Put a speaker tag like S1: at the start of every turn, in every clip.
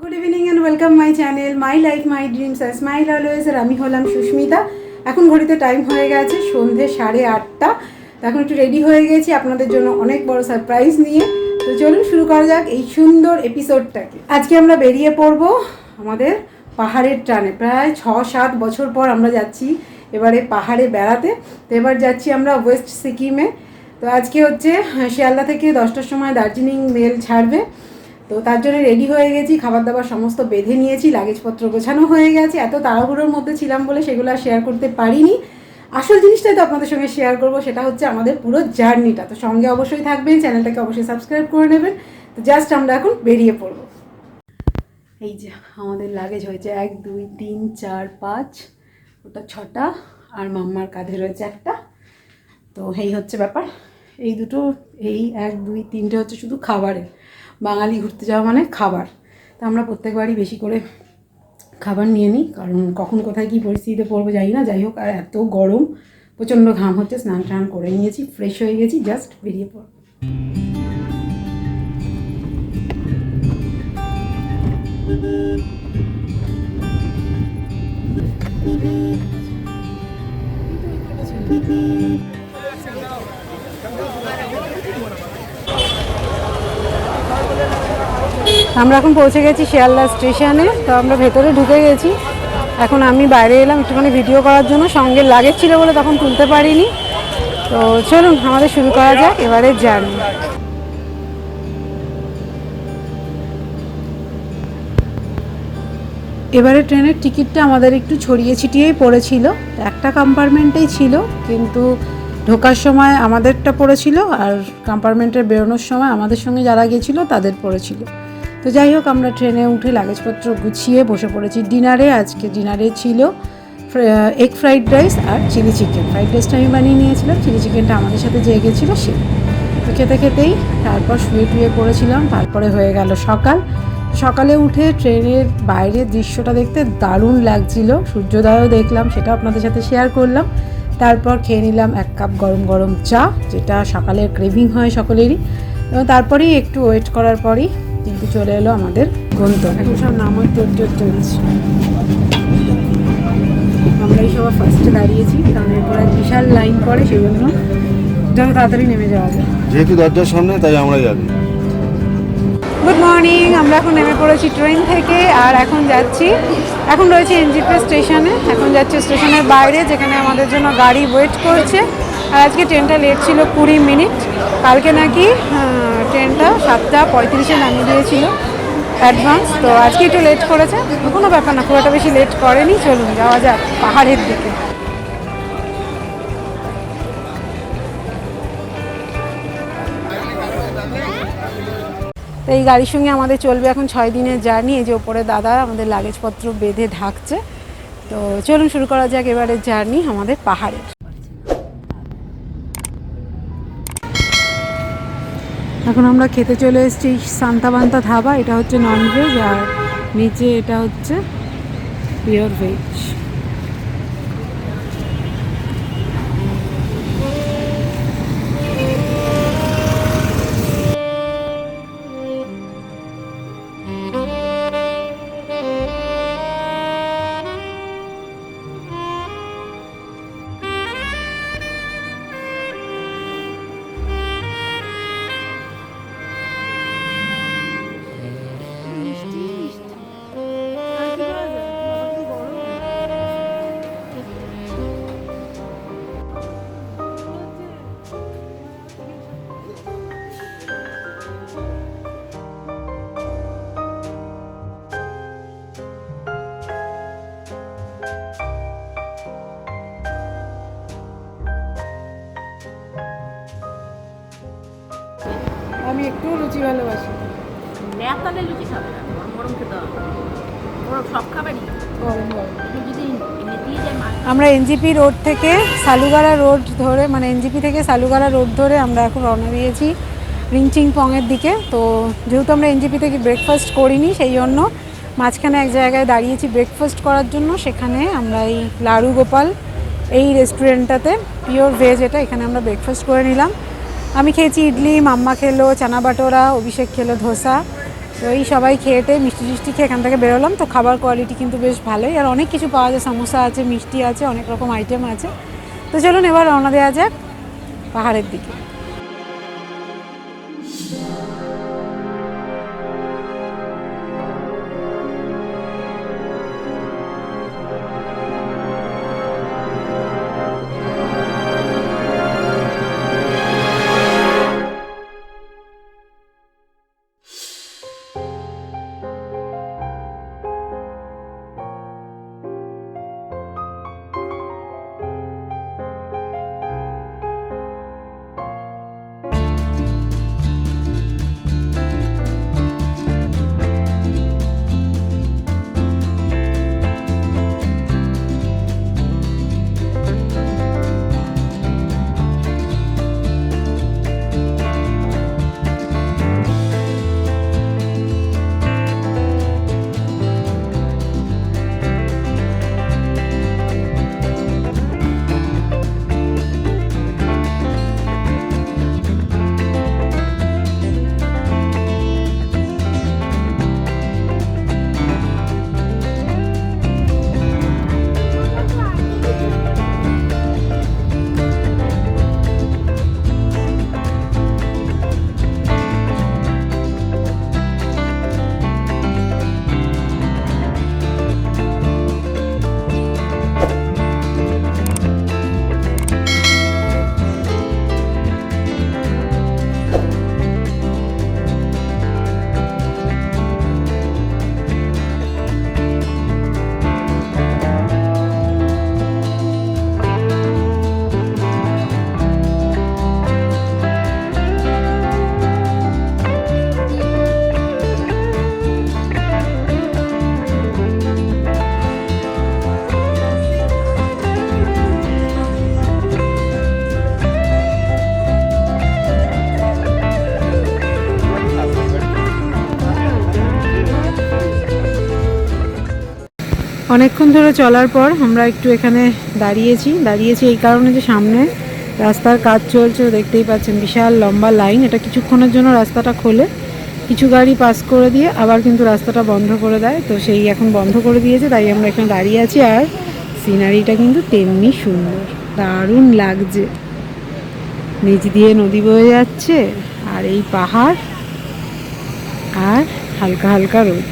S1: Good evening and welcome my channel my life my dreams আর smile always. আর আমি হলাম সুস্মিতা। এখন ঘড়িতে টাইম হয়ে গেছে সন্ধে 8:30। তো এখন একটু রেডি হয়ে গেছি আপনাদের জন্য অনেক বড় সারপ্রাইজ নিয়ে। তো চলুন শুরু করা যাক এই সুন্দর এপিসোডটাকে। আজকে আমরা বেরিয়ে পড়ব আমাদের পাহাড়ের টানে। প্রায় 6-7 বছর পর আমরা যাচ্ছি এবারে পাহাড়ে বেড়াতে। তো এবার যাচ্ছি আমরা ওয়েস্ট সিকিমে। তো আজকে হচ্ছে শিয়ালদা থেকে 10টার সময় দার্জিলিং মেল ছাড়বে। তো তার জন্য রেডি হয়ে গেছি, খাবার দাবার সমস্ত বেঁধে নিয়েছি, লাগেজপত্র গোছানো হয়ে গেছে। এত তাড়াহুড়োর মধ্যে ছিলাম বলে সেগুলো আর শেয়ার করতে পারিনি। আসল জিনিসটাই তো আপনাদের সঙ্গে শেয়ার করব, সেটা হচ্ছে আমাদের পুরো জার্নিটা। তো সঙ্গে অবশ্যই থাকবেন, চ্যানেলটাকে অবশ্যই সাবস্ক্রাইব করে নেবেন। তো জাস্ট আমরা এখন বেরিয়ে পড়ব। এই যে আমাদের লাগেজ হয়েছে 1 2 3 4 5, ওটা 6টা, আর মাম্মার কাঁধে রয়েছে একটা। তো এই হচ্ছে ব্যাপার। এই দুটো, এই 1 2 3টে হচ্ছে শুধু খাবারের। বাঙালি ঘুরতে যাওয়া মানে খাবার। তো আমরা প্রত্যেকবারই বেশি করে খাবার নিয়ে নিই, কারণ কখন কোথায় কী পরিস্থিতিতে পড়বো জানি না। যাই হোক, আর এত গরম, প্রচণ্ড ঘাম হচ্ছে। স্নান টান করে নিয়েছি, ফ্রেশ হয়ে গেছি, জাস্ট বেরিয়ে পড়ব। আমরা এখন পৌঁছে গেছি শিয়ালদা স্টেশনে। তো আমরা ভেতরে ঢুকে গেছি। এখন আমি বাইরে এলাম একটুখানি ভিডিও করার জন্য, সঙ্গে লাগেজ ছিল বলে তখন তুলতে পারিনি। তো চলুন আমাদের শুরু করা যাক এবারে জার্নি। এবারে ট্রেনের টিকিটটা আমাদের একটু ছড়িয়ে ছিটিয়েই পড়েছিল। একটা কম্পার্টমেন্টেই ছিল, কিন্তু ঢোকার সময় আমাদেরটা পড়েছিল, আর কম্পার্টমেন্টের বেরোনোর সময় আমাদের সঙ্গে যারা গিয়েছিল তাদের পড়েছিল। তো যাই হোক, আমরা ট্রেনে উঠে লাগেজপত্র গুছিয়ে বসে পড়েছি ডিনারে। আজকে ডিনারে ছিল এগ ফ্রাইড রাইস আর চিলি চিকেন। ফ্রাইড রাইসটা আমি বানিয়ে নিয়েছিলাম, চিলি চিকেনটা আমাদের সাথে যে গেছিলো সে। তো খেতে খেতেই তারপর শুয়ে পড়েছিলাম। তারপরে হয়ে গেল সকাল। সকালে উঠে ট্রেনের বাইরের দৃশ্যটা দেখতে দারুণ লাগছিল, সূর্যোদয়ও দেখলাম, সেটা আপনাদের সাথে শেয়ার করলাম। তারপর খেয়ে নিলাম 1 কাপ গরম গরম চা, যেটা সকালের ক্রেভিং হয় সকলেরই। এবং তারপরেই একটু ওয়েট করার পরই কিন্তু চলে এলো আমাদের গন্তব্য। এখন সব নামার তোড়জোড় চলছে। আমরাই সবাই ফার্স্টে দাঁড়িয়েছি, কারণ এরপর এক বিশাল লাইন পড়ে, সেই জন্য যত তাড়াতাড়ি নেমে যাওয়া যায়।
S2: যেহেতু দরজার সামনে, তাই আমরা যাবি।
S1: Good morning. আমরা এখন নেমে পড়েছি ট্রেন থেকে, আর এখন যাচ্ছি, এখন রয়েছে এনজিপি স্টেশনে। এখন যাচ্ছি স্টেশনের বাইরে, যেখানে আমাদের জন্য গাড়ি ওয়েট করছে। আর আজকে ট্রেনটা লেট ছিল 20 মিনিট। কালকে নাকি ট্রেনটা 7:35-এ নামিয়ে দিয়েছিল অ্যাডভান্স। তো আজকে একটু লেট করেছে, কোনো ব্যাপার না, খুব একটা বেশি লেট করেনি। চলুন যাওয়া যাক পাহাড়ের দিকে। তো এই গাড়ির সঙ্গে আমাদের চলবে এখন 6 দিনের জার্নি। এই যে ওপরে দাদা আমাদের লাগেজপত্র বেঁধে ঢাকছে। তো চলুন শুরু করা যাক এবারের জার্নি আমাদের পাহাড়ের। এখন আমরা খেতে চলে এসেছি সান্তাবান্তা ধাবা। এটা হচ্ছে ননভেজ, আর নিচে এটা হচ্ছে পিওর ভেজ। আমি একটু লুচি ভালোবাসি।
S3: নেতালে লুচি খাবে না, গরম খেতে হবে, গরম সব খাবারই
S1: গরম গরম।
S3: যদি দিয়ে যায় মাছ।
S1: আমরা এনজিপি রোড থেকে সালুগাড়া রোড ধরে, মানে এনজিপি থেকে সালুগাড়া রোড ধরে আমরা এখন রওনা দিয়েছি রিংচিংপংয়ের দিকে। তো যেহেতু আমরা এনজিপি থেকে ব্রেকফাস্ট করিনি, সেই জন্য মাঝখানে এক জায়গায় দাঁড়িয়েছি ব্রেকফাস্ট করার জন্য। সেখানে আমরা এই লাড়ু গোপাল এই রেস্টুরেন্টটাতে, পিওর ভেজ এটা, এখানে আমরা ব্রেকফাস্ট করে নিলাম। আমি খেয়েছি ইডলি, মাম্মা খেলো চানা বাটোরা, অভিষেক খেলো ধোসা, তো এই সবাই খেয়েটে মিষ্টি টিষ্টি খেয়ে এখান থেকে বেরোলাম। তো খাবার কোয়ালিটি কিন্তু বেশ ভালোই, আর অনেক কিছু পাওয়া যায়, সমোসা আছে, মিষ্টি আছে, অনেক রকম আইটেম আছে। তো চলুন এবার রওনা দেওয়া যাক পাহাড়ের দিকে। অনেকক্ষণ ধরে চলার পর আমরা একটু এখানে দাঁড়িয়েছি এই কারণে যে সামনে রাস্তার কাজ চলছে, দেখতেই পাচ্ছেন বিশাল লম্বা লাইন। এটা কিছুক্ষণের জন্য রাস্তাটা খোলে, কিছু গাড়ি পাস করে দিয়ে আবার কিন্তু রাস্তাটা বন্ধ করে দেয়। তো সেই এখন বন্ধ করে দিয়েছে, তাই আমরা এখানে দাঁড়িয়ে আছি। আর সিনারিটা কিন্তু তেমনি সুন্দর, দারুণ লাগছে। নিচ দিয়ে নদী বয়ে যাচ্ছে আর এই পাহাড় আর হালকা হালকা রোদ।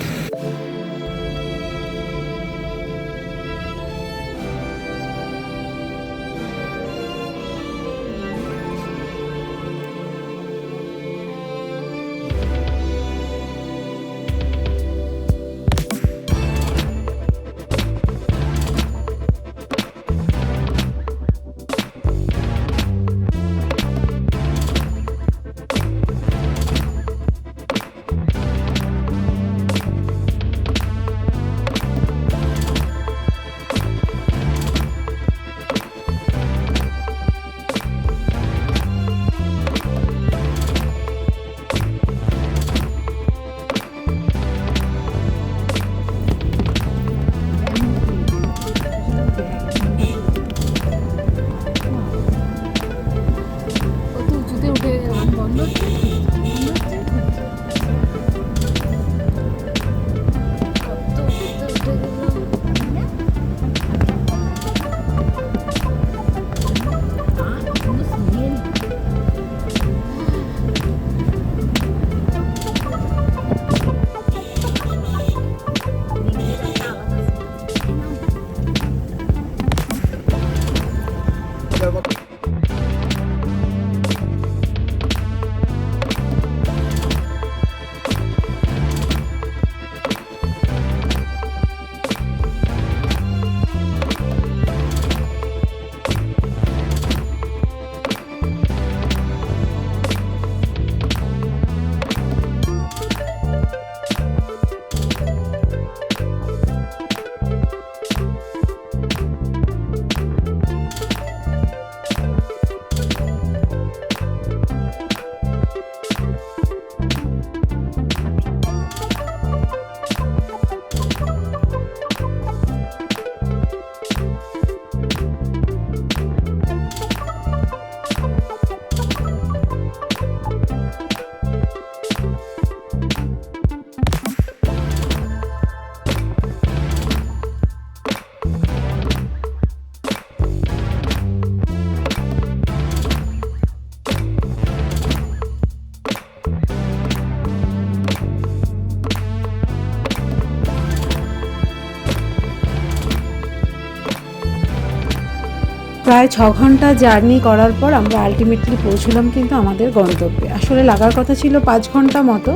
S1: প্রায় 6 ঘন্টা জার্নি করার পর আমরা আলটিমেটলি পৌঁছলাম কিন্তু আমাদের গন্তব্যে। আসলে লাগার কথা ছিল 5 ঘন্টা মতো।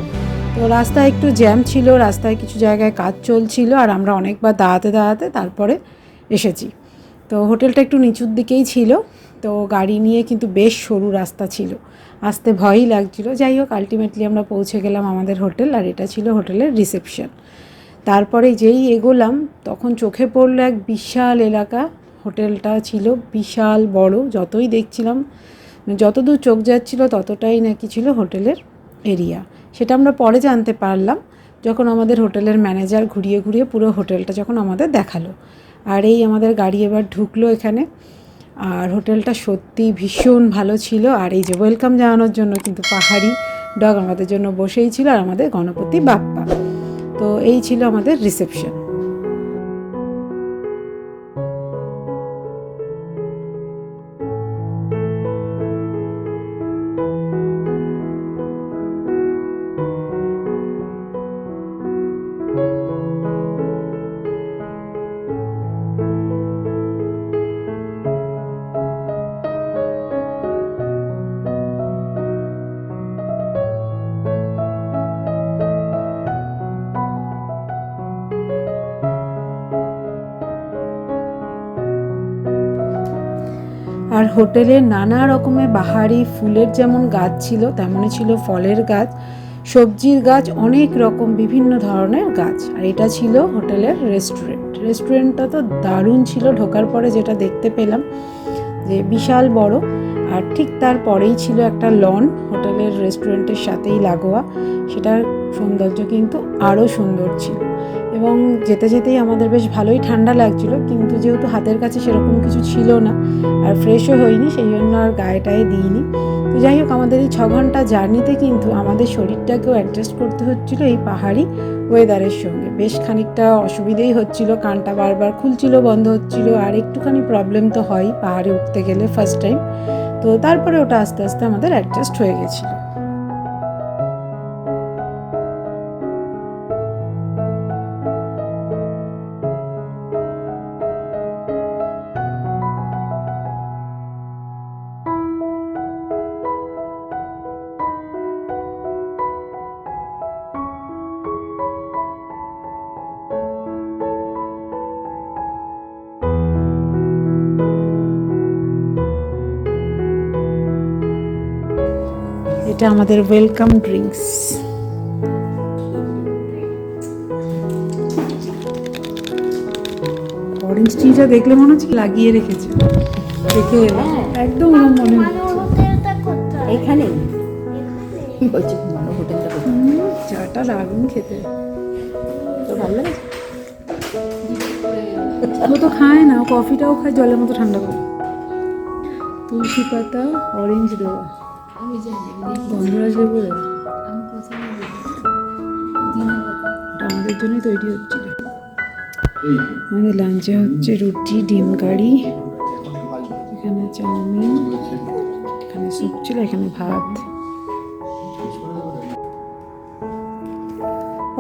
S1: তো রাস্তায় একটু জ্যাম ছিল, রাস্তায় কিছু জায়গায় কাজ চলছিল, আর আমরা অনেকবার দাঁড়াতে তারপরে এসেছি। তো হোটেলটা একটু নিচুর দিকেই ছিল, তো গাড়ি নিয়ে কিন্তু বেশ সরু রাস্তা ছিল, আসতে ভয়ই লাগছিল। যাই হোক, আলটিমেটলি আমরা পৌঁছে গেলাম আমাদের হোটেল, আর এটা ছিল হোটেলের রিসেপশন। তারপরে যেই এগোলাম তখন চোখে পড়লো এক বিশাল এলাকা। হোটেলটা ছিল বিশাল বড়, যতই দেখছিলাম, যতদূর চোখ যাচ্ছিল ততটাই নাকি ছিল হোটেলের এরিয়া। সেটা আমরা পরে জানতে পারলাম যখন আমাদের হোটেলের ম্যানেজার ঘুরিয়ে ঘুরিয়ে পুরো হোটেলটা যখন আমাদের দেখালো। আর এই আমাদের গাড়ি এবার ঢুকলো এখানে। আর হোটেলটা সত্যি ভীষণ ভালো ছিল। আর এই যে ওয়েলকাম জানানোর জন্য কিন্তু পাহাড়ি ডগ আমাদের জন্য বসেই ছিল, আর আমাদের গণপতি বাপ্পা। তো এই ছিল আমাদের রিসেপশন। আর হোটেলে নানা রকমের বাহারি ফুলের যেমন গাছ ছিল, তেমনই ছিল ফলের গাছ, সবজির গাছ, অনেক রকম বিভিন্ন ধরনের গাছ। আর এটা ছিল হোটেলের রেস্টুরেন্টটা তো দারুণ ছিল। ঢোকার পরে যেটা দেখতে পেলাম যে বিশাল বড়, আর ঠিক তারপরেই ছিল একটা লন হোটেলের রেস্টুরেন্টের সাথেই লাগোয়া। সেটার সৌন্দর্য কিন্তু আরও সুন্দর ছিল, এবং যেতে যেতেই আমাদের বেশ ভালোই ঠান্ডা লাগছিল, কিন্তু যেহেতু হাতের কাছে সেরকম কিছু ছিল না আর ফ্রেশও হয়নি, সেই জন্য আর গায়েটায় দিইনি। তো যাই হোক, আমাদের এই 6 ঘন্টা জার্নিতে কিন্তু আমাদের শরীরটাকেও অ্যাডজাস্ট করতে হচ্ছিল এই পাহাড়ি ওয়েদারের সঙ্গে। বেশ খানিকটা অসুবিধেই হচ্ছিল, কানটা বারবার খুলছিল বন্ধ হচ্ছিল, আর একটুখানি প্রবলেম তো হয়ই পাহাড়ে উঠতে গেলে ফার্স্ট টাইম। তো তারপরে ওটা আস্তে আস্তে আমাদের অ্যাডজাস্ট হয়ে গেছিলো। এটা আমাদের ওয়েলকাম ড্রিঙ্কস। অরেঞ্জ টিটা দেখলে মনে হচ্ছে লাগিয়ে রেখেছে, দেখে একদম ওরকম মনে হচ্ছে।
S3: এইখানে বলছি ভালো হোটেলটা
S1: চাটা দারুণ খেতে,
S3: তো ভালো লাগে।
S1: ও তো খায় না, ও কফিটাও খায় জলের মতো ঠান্ডা করে। তুলসী পাতা, অরেঞ্জ দেওয়া, গন্ধরাজ লেবু দেওয়া, আমাদের জন্যই তৈরি হচ্ছিল। আমাদের লাঞ্চে হচ্ছে রুটি, ডিম কারি, এখানে চাউমিন, এখানে স্যুপ ছিল, এখানে ভাত।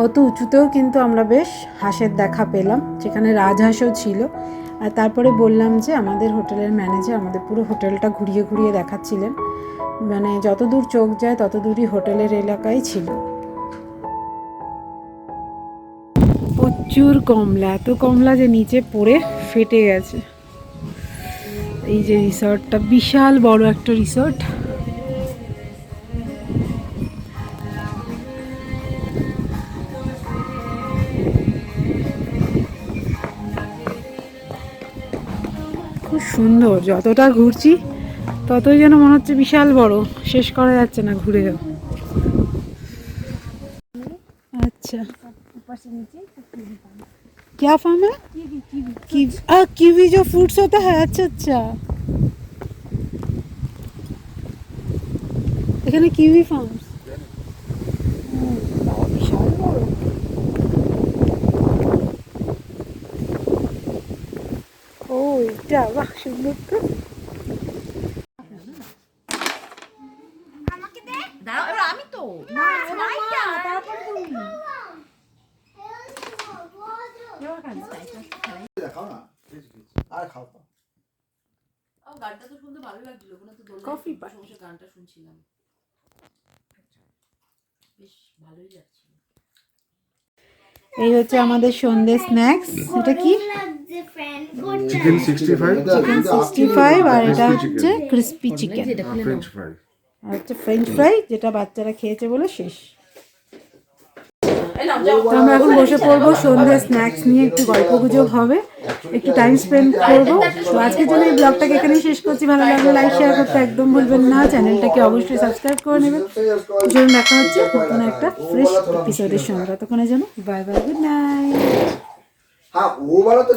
S1: অত উঁচুতেও কিন্তু আমরা বেশ হাঁসের দেখা পেলাম, যেখানে রাজহাঁসও ছিল। আর তারপরে বললাম যে আমাদের হোটেলের ম্যানেজার আমাদের পুরো হোটেলটা ঘুরিয়ে ঘুরিয়ে দেখাচ্ছিলেন, মানে যতদূর চোখ যায় ততদূরই হোটেলের এলাকায় ছিল। প্রচুর কমলা, এত কমলা যে নিচে পড়ে ফেটে গেছে। এই যে রিসর্টটা, বিশাল বড় একটা রিসর্ট। খুব সুন্দর, যতটা ঘুরছি ততই যেন মনে হচ্ছে বিশাল বড়, শেষ করা যাচ্ছে না ঘুরে যাও। अच्छा, क्या फार्म है? कीवी जो फ्रूट्स होता है। अच्छा अच्छा, এখানে কিউই ফার্মস। বিশাল বড়। ও এটা বাহ, সুন্দর তো।
S3: আমি তো গানটা তো শুনতে ভালো লাগছিল, ওখানে তো দোলনায়
S1: Coffee
S3: বসে
S1: party.
S3: বসে গানটা শুনছিলাম, বেশ ভালোই লাগছিল।
S1: এই হচ্ছে আমাদের সন্ধ্যে স্ন্যাক্স। এটা কি?
S2: চিকেন 65
S1: চিকেন 65 আর এটা হচ্ছে ক্রিস্পি চিকেন
S2: ফ্রেঞ্চ ফ্রাই।
S1: আর হচ্ছে ফ্রেঞ্চ ফ্রাই, যেটা বাচ্চারা খেয়েছে বলে শেষ। তো আমরা এখন বসে পড়বো সন্ধ্যে স্ন্যাক্স নিয়ে, একটু গল্প গুজব হবে, একটু টাইম স্পেন্ড করবো। তো আজকের জন্য এই ব্লগটাকে এখানেই শেষ করছি। ভালো লাগলে লাইক শেয়ার করতে একদম ভুলবেন না, চ্যানেলটাকে অবশ্যই সাবস্ক্রাইব করে নেবেন। চলুন দেখা হচ্ছে নতুন একটা ফ্রেশ এপিসোডের সঙ্গে। ততক্ষণের জন্য বাই বাই, গুড নাইট।
S4: हाँ वो वाला तो